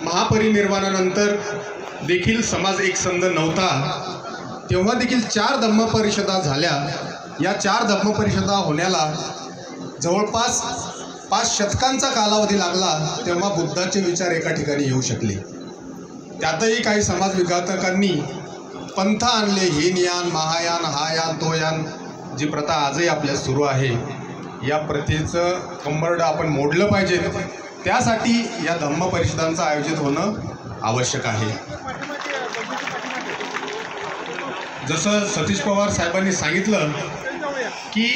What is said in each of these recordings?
महापरिनिर्वाणानंतर देखील समाज एकसंध नव्हता, तेव्हा देखील 4 धम्मपरिषदा झाल्या। या 4 धम्मपरिषदा होण्याला जवळपास 5 शतकांचा कालावधी लागला, तेव्हा बुद्धाचे विचार एका ठिकाणी येऊ शकले। त्यातही काही समाजविघातकांनी पंथ आणले, हीन यान, महायान, हा यान, तो यान, जी प्रथा आजही आपल्यात सुरू आहे, या प्रथेचं कंबरडं आपण मोडलं पाहिजे। त्यासाठी या धम्मपरिषदांचं आयोजित होणं आवश्यक आहे। जसं सतीश पवार साहेबांनी सांगितलं की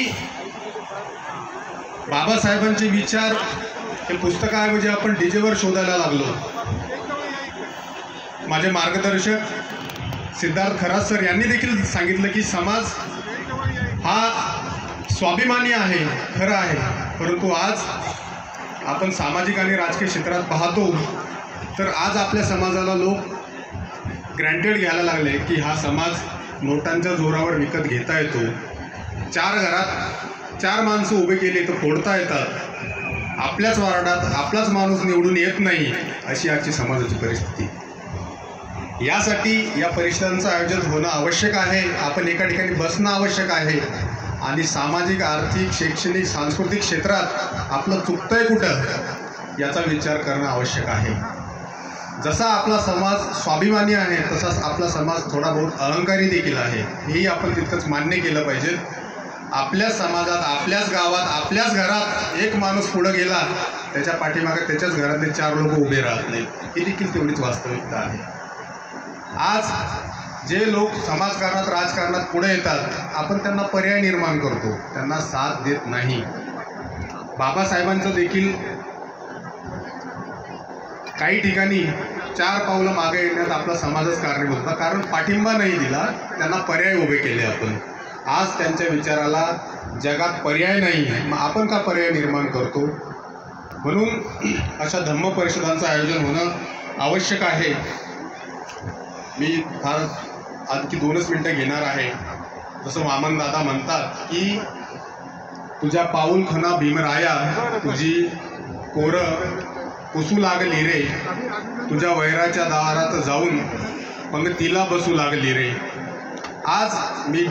बाबासाहेबांचे विचार हे पुस्तकाऐवजी आपण डीजेवर शोधायला लागलो। माझे मार्गदर्शक सिद्धार्थ खरात सर यांनी देखील सांगितलं की समाज हा स्वाभिमानी आहे, खरं आहे, परंतु आज आपण सामाजिक आणि राजकीय क्षेत्रात पाहतो तर आज आपल्या समाजाला लोक ग्रँटेड घ्यायला लागले की हा समाज नोटांच्या जोरावर विकत घेता येतो। 4 घरात 4 माणसं उभे केले तर फोडता येतात, आपल्याच वार्डात आपलाच माणूस निवडून येत नाही, अशी आजची समाजाची परिस्थिती। यासाठी या परिषदांचं आयोजन होणं आवश्यक आहे। आपण एका ठिकाणी बसणं आवश्यक आहे आणि सामाजिक, आर्थिक, शैक्षणिक, सांस्कृतिक क्षेत्रात आपलं चुकतंय कुठं याचा विचार करणं आवश्यक आहे। जसा आपला समाज स्वाभिमानी आहे तसाच आपला समाज थोडा बहुत अहंकारी देखील आहे, हेही आपण तितकंच मान्य केलं पाहिजे। आपल्याच समाजात, आपल्याच गावात, आपल्याच घरात एक माणूस पुढं गेला, त्याच्या पाठीमागे त्याच्याच घरातले 4 लोक उभे राहत नाहीत, ही देखील तेवढीच वास्तविकता आहे। आज जे लोक समाजकारणात, राजकारणात पुढे येतात, आपण त्यांना पर्याय निर्माण करतो, त्यांना साथ देत नाही। बाबासाहेबांचं देखील काही ठिकाणी 4 पावलं मागे येण्यात आपला समाजच कारणीभूत होता, कारण पाठिंबा नाही दिला, त्यांना पर्याय उभे केले आपण। आज त्यांच्या विचाराला जगात पर्याय नाही, मग आपण का पर्याय निर्माण करतो? म्हणून अशा धम्मपरिषदांचं आयोजन होणं आवश्यक आहे। मी फार आणखी 2च मिनटं घेणार आहे। जसं वामन दादा म्हणतात की तुझ्या पाऊल खना भीमराया, तुझी पोरं पुसू लागली रे, तुझ्या वैराच्या दारात जाऊन पंगतीला बसू लागली रे। आज मी